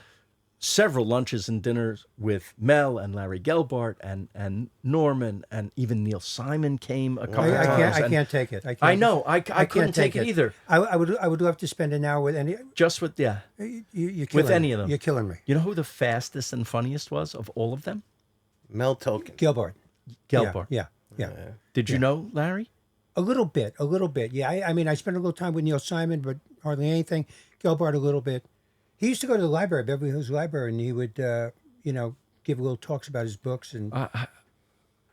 several lunches and dinners with Mel and Larry Gelbart and Norman, and even Neil Simon came a couple times. I can't take it. I know. I couldn't take it either. I would love to spend an hour with any. Just with, yeah. You're killing With me. any of them. You're killing me. You know who the fastest and funniest was of all of them? Mel Tolkien. Gelbart. Gelbart. Yeah. Did you know Larry? A little bit. Yeah. I mean, I spent a little time with Neil Simon, but hardly anything. Gelbart a little bit. He used to go to the library, Beverly Hills Library, and he would, give little talks about his books. And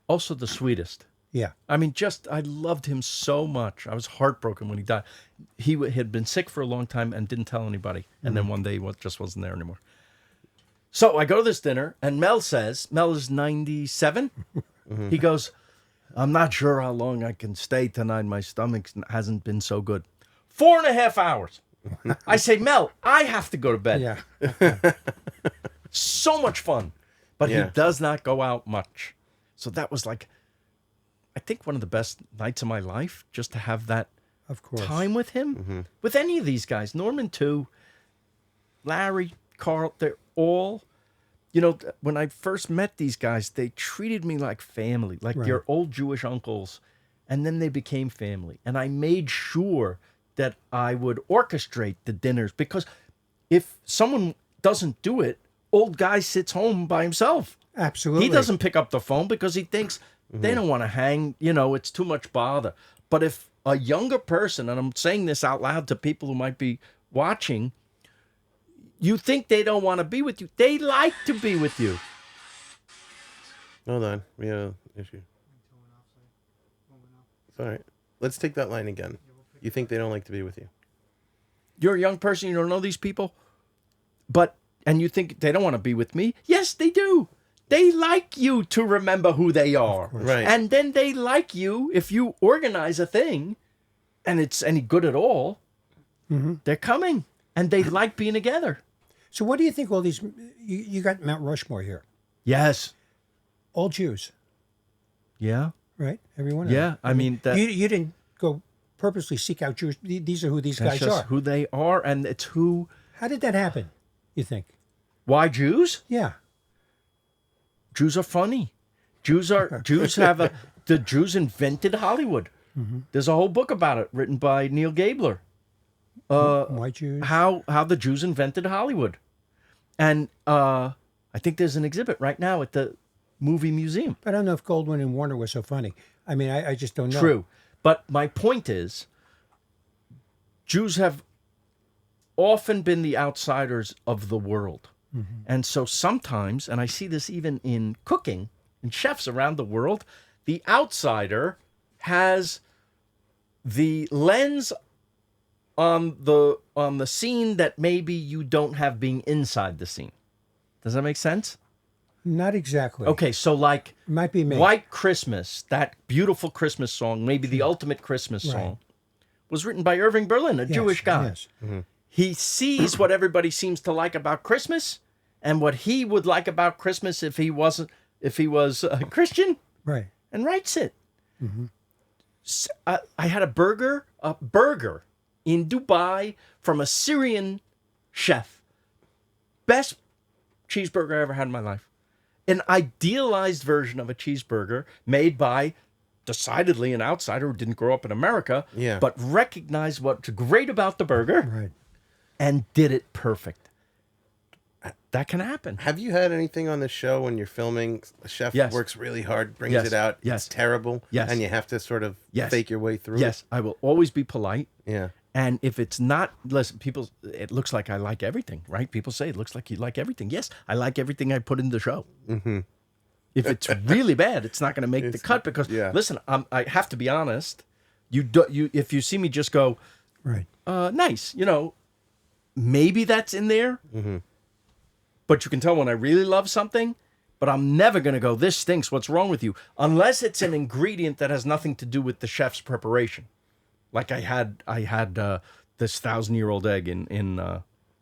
Also the sweetest. yeah. I mean, I loved him so much. I was heartbroken when he died. He had been sick for a long time and didn't tell anybody. And then one day he just wasn't there anymore. So I go to this dinner, and Mel is 97. He goes, I'm not sure how long I can stay tonight. My stomach hasn't been so good. 4.5 hours. I say, Mel, I have to go to bed. Yeah. So much fun. But Yeah. he does not go out much. So that was like, I think one of the best nights of my life, just to have that Of course. time with him. With any of these guys. Norman too. Larry, Carl, they're all, when I first met these guys, they treated me like family, like Right. your old Jewish uncles. And then they became family. And I made sure that I would orchestrate the dinners, because if someone doesn't do it, old guy sits home by himself. Absolutely. He doesn't pick up the phone because he thinks they don't want to hang, it's too much bother. But if a younger person, and I'm saying this out loud to people who might be watching, you think they don't want to be with you, they like to be with you. Hold on. We have an issue. It's all right. Let's take that line again. You think they don't like to be with you? You're a young person, you don't know these people, and you think they don't want to be with me? Yes, they do. They like you to remember who they are. Right. And then they like you if you organize a thing and it's any good at all, they're coming and they like being together. So what do you think all these, you got Mount Rushmore here. Yes. All Jews, Yeah. right? Every one of Yeah. them. I mean, You didn't go purposely seek out Jews. These are who these that's guys just are. who they are, and it's who. How did that happen, you think? Why Jews? Yeah. Jews are funny. The Jews invented Hollywood. There's a whole book about it written by Neil Gabler. White Jews? How the Jews invented Hollywood. And I think there's an exhibit right now at the movie museum. But I don't know if Goldwyn and Warner were so funny. I mean, I just don't know. True. But my point is, Jews have often been the outsiders of the world. And so sometimes, and I see this even in cooking, and chefs around the world, the outsider has the lens on the scene that maybe you don't have being inside the scene. Does that make sense? Not exactly. Okay, so like Might be me. White Christmas, that beautiful Christmas song, maybe the ultimate Christmas song, was written by Irving Berlin, a Jewish guy. Yes. He sees what everybody seems to like about Christmas and what he would like about Christmas if he was a Christian, Right. and writes it. I had a burger in Dubai from a Syrian chef. Best cheeseburger I ever had in my life. An idealized version of a cheeseburger made by decidedly an outsider who didn't grow up in America, Yeah. but recognized what's great about the burger Right. and did it perfect. That can happen. Have you had anything on the show when you're filming? A chef Yes. works really hard, brings Yes. it out. Yes. It's terrible. Yes. And you have to sort of Yes. fake your way through Yes, I will always be polite. it. Yeah. And if it's not, listen, it looks like I like everything, right? People say it looks like you like everything. Yes, I like everything I put in the show. If it's really bad, it's not going to make the cut because, yeah. listen, I have to be honest. If you see me just go, Right. nice, maybe that's in there. But you can tell when I really love something. But I'm never going to go, this stinks, what's wrong with you? Unless it's an ingredient that has nothing to do with the chef's preparation. Like I had this 1,000-year-old egg in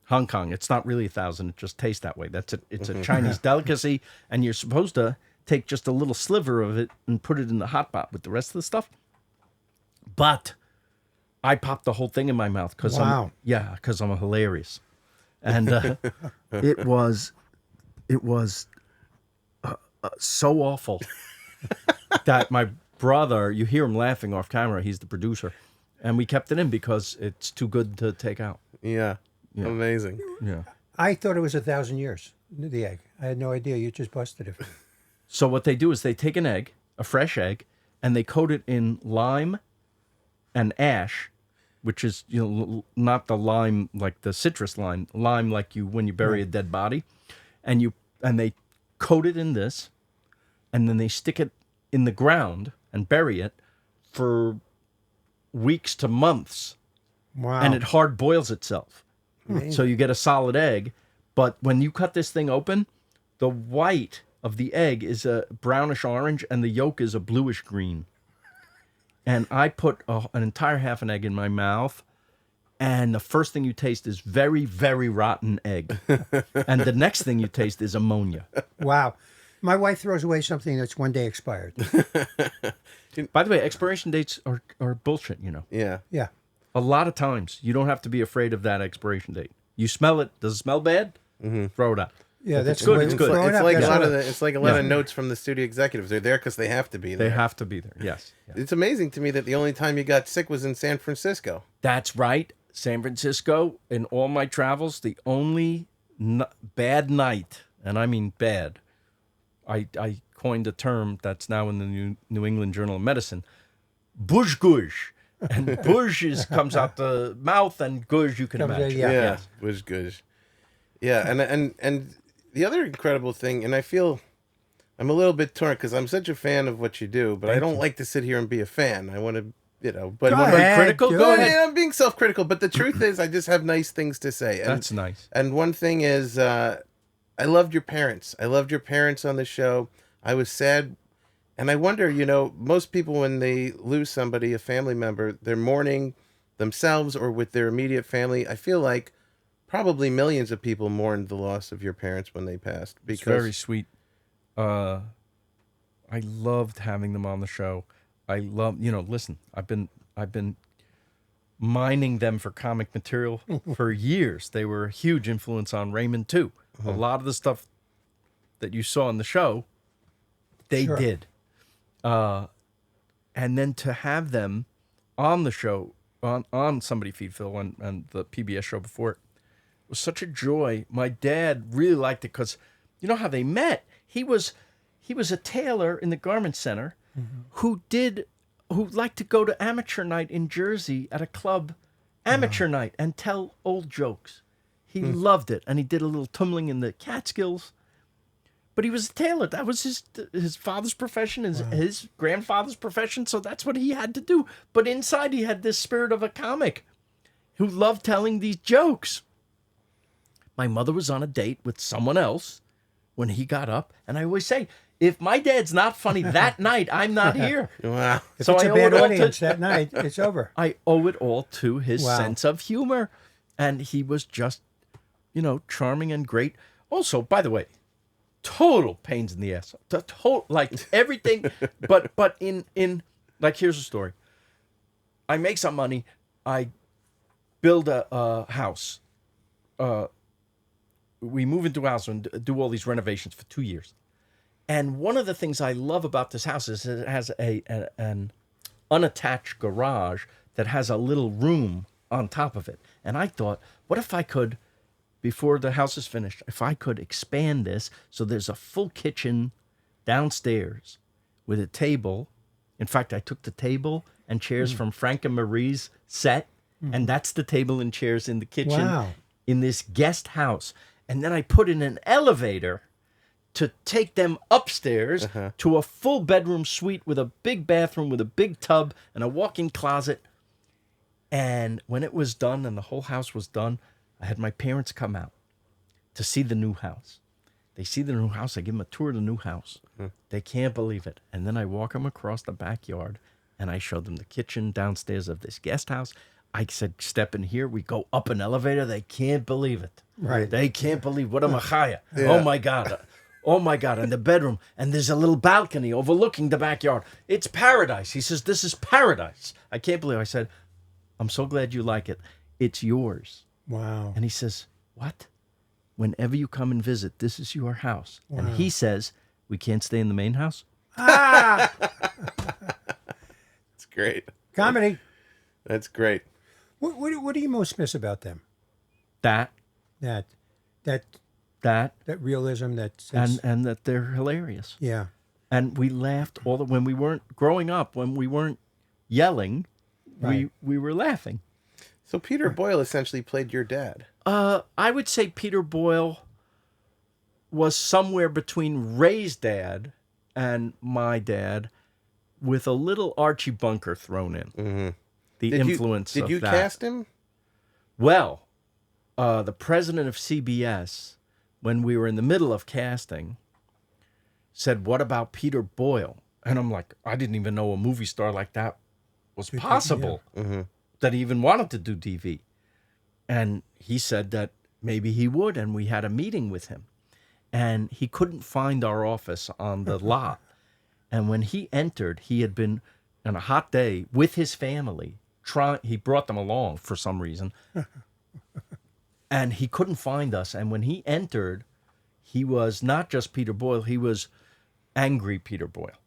Hong Kong. It's not really 1,000. It just tastes that way. It's a Chinese delicacy, and you're supposed to take just a little sliver of it and put it in the hot pot with the rest of the stuff. But I popped the whole thing in my mouth because Wow. I'm hilarious, and it was it was so awful that my brother, you hear him laughing off camera. He's the producer, and we kept it in because it's too good to take out. Yeah. Amazing. Yeah. I thought it was 1,000 years, the egg. I had no idea. You just busted it. So what they do is they take an egg, a fresh egg, and they coat it in lime and ash, which is, you know, not the lime like the citrus lime like you when you bury a dead body, and they coat it in this, and then they stick it in the ground and bury it for weeks to months, Wow. and it hard boils itself. So you get a solid egg, but when you cut this thing open, the white of the egg is a brownish orange and the yolk is a bluish green. And I put an entire half an egg in my mouth, and the first thing you taste is very, very rotten egg. And the next thing you taste is ammonia. Wow. My wife throws away something that's one day expired. By the way, expiration dates are bullshit, you know. Yeah. Yeah. A lot of times, you don't have to be afraid of that expiration date. You smell it. Does it smell bad? Throw it out. Yeah, that's it's good, the way it's we good. throw it It's up. like a That's lot what- of it's like a lot of notes from the studio executives. They're there because they have to be there. They have to be there, yes. Yeah. It's amazing to me that the only time you got sick was in San Francisco. That's right. San Francisco, in all my travels, the only bad night, and I mean bad, I coined a term that's now in the New England Journal of Medicine, bush gush. And bush comes out the mouth, and gush you can Comes out, imagine. yeah. Yes. Was good. Yeah, and the other incredible thing, and I feel I'm a little bit torn because I'm such a fan of what you do, but I don't like to sit here and be a fan. I want to, you know, but Go when ahead, critical? do Go it. ahead. Yeah, I'm being self-critical, but the truth is, I just have nice things to say. And, That's nice. And one thing is, I loved your parents. I loved your parents on the show. I was sad, and I wonder, you know, most people when they lose somebody, a family member, they're mourning themselves or with their immediate family. I feel like probably millions of people mourned the loss of your parents when they passed. It's very sweet. I loved having them on the show. I love, you know, listen, I've been mining them for comic material for years. They were a huge influence on Raymond too. A lot of the stuff that you saw on the show, they Sure. did. And then to have them on the show, on Somebody Feed Phil and the PBS show before it, was such a joy. My dad really liked it because you know how they met? He was a tailor in the garment center who liked to go to amateur night in Jersey at a club, amateur night, and tell old jokes. He loved it, and he did a little tumbling in the Catskills. But he was a tailor. That was his father's profession, his grandfather's profession, so that's what he had to do. But inside he had this spirit of a comic who loved telling these jokes. My mother was on a date with someone else when he got up, and I always say, if my dad's not funny that night, I'm not here. Wow. If So it's I a owe bad it all audience to that night, it's over. I owe it all to his Wow. sense of humor, and he was just, you know, charming and great. Also, by the way, total pains in the ass, like everything. but in like, here's a story. I make some money. I build a house. We move into a house and do all these renovations for 2 years. And one of the things I love about this house is it has an unattached garage that has a little room on top of it. And I thought, what if I could, before the house is finished, if I could expand this so there's a full kitchen downstairs with a table. In fact, I took the table and chairs from Frank and Marie's set, and that's the table and chairs in the kitchen Wow. in this guest house. And then I put in an elevator to take them upstairs to a full bedroom suite with a big bathroom with a big tub and a walk-in closet. And when it was done and the whole house was done, I had my parents come out to see the new house. They see the new house. I give them a tour of the new house. They can't believe it. And then I walk them across the backyard and I show them the kitchen downstairs of this guest house. I said, step in here. We go up an elevator. They can't believe it. Right. They can't believe what a machaya. Oh, my God. Oh, my God. And the bedroom. And there's a little balcony overlooking the backyard. It's paradise. He says, this is paradise. I can't believe it. I said, I'm so glad you like it. It's yours. Wow. And he says, what? whenever you come and visit, this is your house. And he says, we can't stay in the main house. Ah, It's great. comedy. That's great. What do you most miss about them? That, That realism. That sense. and that they're hilarious. Yeah. And we laughed when we weren't growing up, when we weren't yelling, Right. we were laughing. So Peter Boyle essentially played your dad. I would say Peter Boyle was somewhere between Ray's dad and my dad, with a little Archie Bunker thrown in. Mm-hmm. The Did influence you, of did you that. cast him? Well, the president of CBS, when we were in the middle of casting, said, "What about Peter Boyle?" And I'm like, I didn't even know a movie star like that was possible, that he even wanted to do TV. And he said that maybe he would, and we had a meeting with him. And he couldn't find our office on the lot. And when he entered, he had been on a hot day with his family. He brought them along for some reason. And he couldn't find us. And when he entered, he was not just Peter Boyle, he was angry Peter Boyle.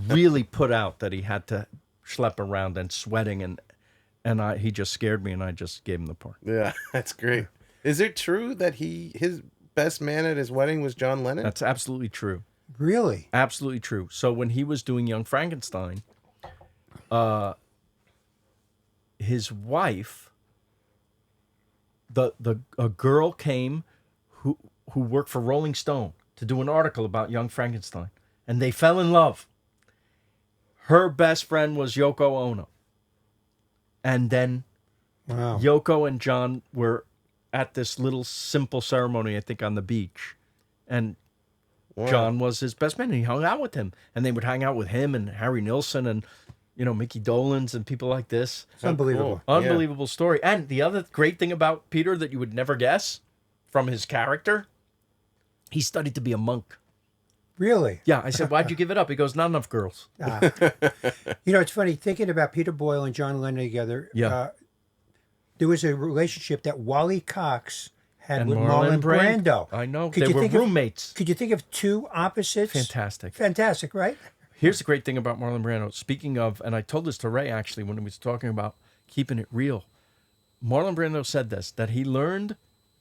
Really put out that he had to schlep around and sweating, and he just scared me, and I just gave him the part. Yeah, that's great. Is it true that his best man at his wedding was John Lennon? That's absolutely true. Really? Absolutely true. So when he was doing Young Frankenstein, his wife, a girl came who worked for Rolling Stone to do an article about Young Frankenstein, and they fell in love. Her best friend was Yoko Ono. And then Wow. Yoko and John were at this little simple ceremony, I think, on the beach. And Wow. John was his best man, and he hung out with him. And they would hang out with him and Harry Nilsson and, Mickey Dolenz and people like this. It's unbelievable. Cool. Unbelievable story. And the other great thing about Peter that you would never guess from his character, he studied to be a monk. Really? Yeah, I said, why'd you give it up? He goes, not enough girls. It's funny thinking about Peter Boyle and John Lennon together. Yeah. There was a relationship that Wally Cox had And with Marlon Marlon Brando. I know. Could They you were think of- roommates. Could you think of two opposites? Fantastic. Fantastic, right? Here's the great thing about Marlon Brando. Speaking of, and I told this to Ray actually when he was talking about keeping it real. Marlon Brando said this, that he learned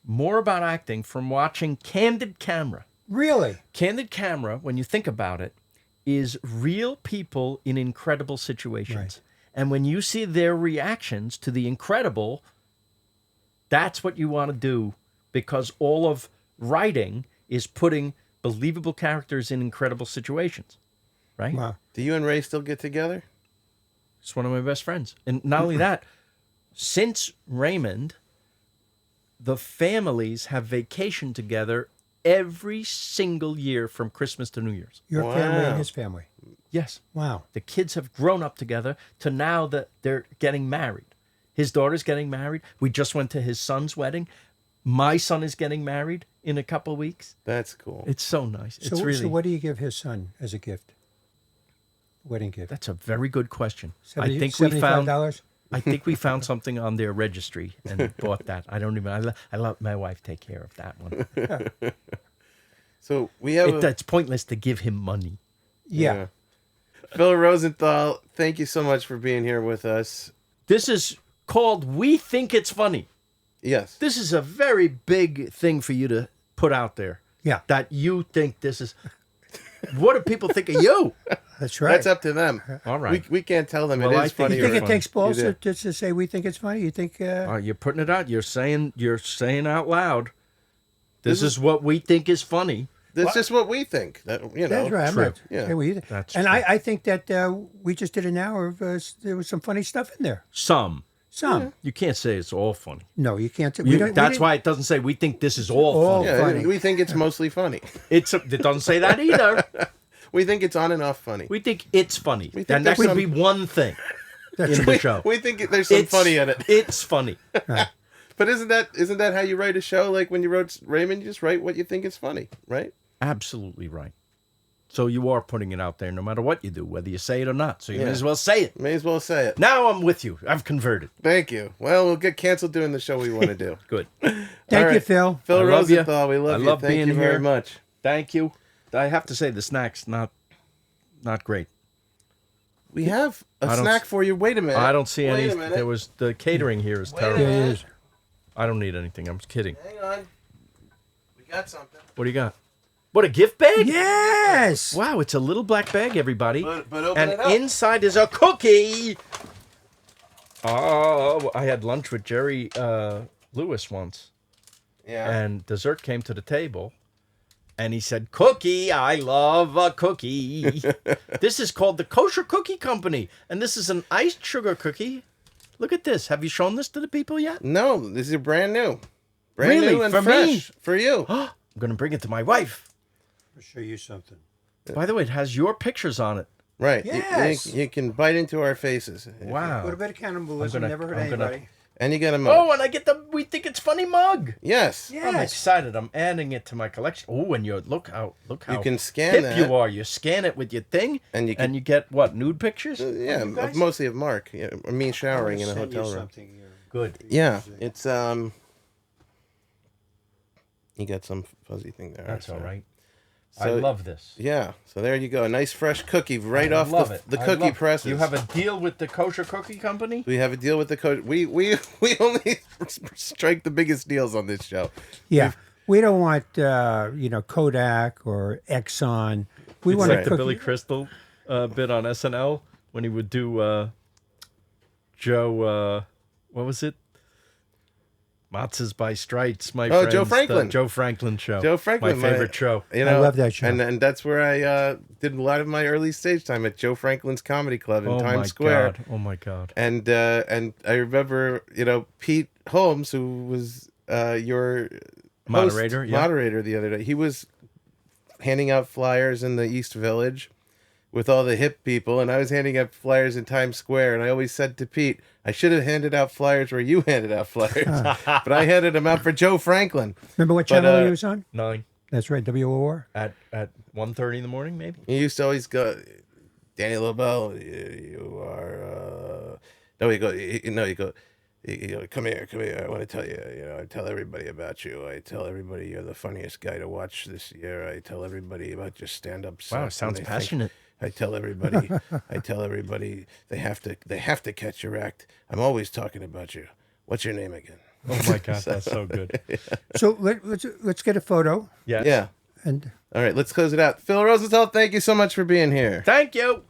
more about acting from watching Candid Camera. Really? Candid Camera, when you think about it, is real people in incredible situations. Right. And when you see their reactions to the incredible, that's what you want to do, because all of writing is putting believable characters in incredible situations. Right? Wow. Do you and Ray still get together? It's one of my best friends. And not only that, since Raymond, the families have vacationed together every single year from Christmas to New Year's. Your family Wow. and his family. Yes. Wow. The kids have grown up together to now that they're getting married. His daughter's getting married. We just went to his son's wedding. My son is getting married in a couple of weeks. That's cool. It's so nice. It's So, really. so what do you give his son as a gift? Wedding gift. That's a very good question. I 70 think we found. $75? I think we found something on their registry and bought that. I don't even. I let my wife take care of that one. So we have It's pointless to give him money. Yeah. Phil Rosenthal. Thank you so much for being here with us. This is called We Think It's Funny. Yes. This is a very big thing for you to put out there. Yeah. That you think this is. What do people think of you? That's right. That's up to them. All right. We can't tell them Well, it I is think funny. You think or it takes balls You to, do. to say we think it's funny? You think? You're putting it out. You're saying out loud. This is what we think is funny. That's just what we think. That That's right. I'm true. not- Yeah. okay, well, you- That's and true. I think that we just did an hour of there was some funny stuff in there. Some. Some. You can't say it's all funny. No, you can't. That's why it doesn't say we think this is all All funny. Yeah, funny. we think it's mostly funny. It doesn't say that either. We think it's on and off funny. We think it's funny. think And that there's could be one thing in the show. We think there's some funny in it. It's funny. But isn't that how you write a show? Like when you wrote Raymond, you just write what you think is funny, right? Absolutely right. So you are putting it out there no matter what you do, whether you say it or not. So you may Yeah. as well say it. May as well say it. Now I'm with you. I've converted. Thank you. Well, we'll get canceled doing the show we want to do. Good. Thank All you, right. Phil. Phil I love you. Rosenthal, we love I you. love Thank being you very here. much. Thank you. I have to say the snack's not great. We have a I don't snack for you. Wait a minute. I don't see Wait any. a minute. There was the catering here is Wait a Yeah, terrible. it minute. is. I don't need anything. I'm kidding. Hang on. We got something. What do you got? What, a gift bag? Yes. Wow, it's a little black bag, everybody. But open And it up. inside is a cookie. Oh, I had lunch with Jerry Lewis once, Yeah. and dessert came to the table, and he said, "Cookie, I love a cookie." This is called the Kosher Cookie Company, and this is an iced sugar cookie. Look at this. Have you shown this to the people yet? No, this is brand new. Brand Really? new and For me? fresh. For you. I'm going to bring it to my wife. I'll show you something. By the way, it has your pictures on it. Right. Yes. You can bite into our faces. Wow. Put a bit of cannibalism. Never hurt I'm gonna- anybody. And you get a mug. Oh, and I get the We Think It's Funny mug. Yes. Yes. I'm excited. I'm adding it to my collection. Oh, and look how You can scan hip that. you are. You scan it with your thing, And you can- get what, nude pictures? Yeah, You guys- mostly of Mark. Yeah, me showering in a Send you hotel room. something here. Good. Yeah, it's you got some fuzzy thing there. That's so- all right. So, I love this. Yeah, so there you go. A nice fresh cookie right I off love the, it. the I cookie love it. presses. You have a deal with the Kosher Cookie Company? We have a deal with the coach. We only strike the biggest deals on this show. Yeah. We don't want Kodak or Exxon. We want right. a The cookie. Billy Crystal bit on SNL when he would do Joe, what was it? Matzahs by Strites, my friends. Joe Franklin. The Joe Franklin show. Joe Franklin, My favorite show. You I know, love that show. and that's where I did a lot of my early stage time at Joe Franklin's Comedy Club in Oh, Times my Square. God. Oh, my God. And I remember, Pete Holmes, who was your Moderator, yeah. moderator the other day. He was handing out flyers in the East Village with all the hip people, and I was handing out flyers in Times Square. And I always said to Pete, I should have handed out flyers where you handed out flyers, but I handed them out for Joe Franklin. Remember what But, channel he was on? 9 That's right, WOR. at 1:30 in the morning, maybe. He used to always go, Danny LaBelle, you are. No, you go. You go, come here. I want to tell you. I tell everybody about you. I tell everybody you're the funniest guy to watch this year. I tell everybody about your stand-up. Wow, stuff, sounds and they think- passionate. I tell everybody they have to catch your act. I'm always talking about you. What's your name again? Oh my God, that's so good. So let's get a photo Yes. Yeah. and. All right, let's close it out. Phil Rosenthal, thank you so much for being here. Thank you.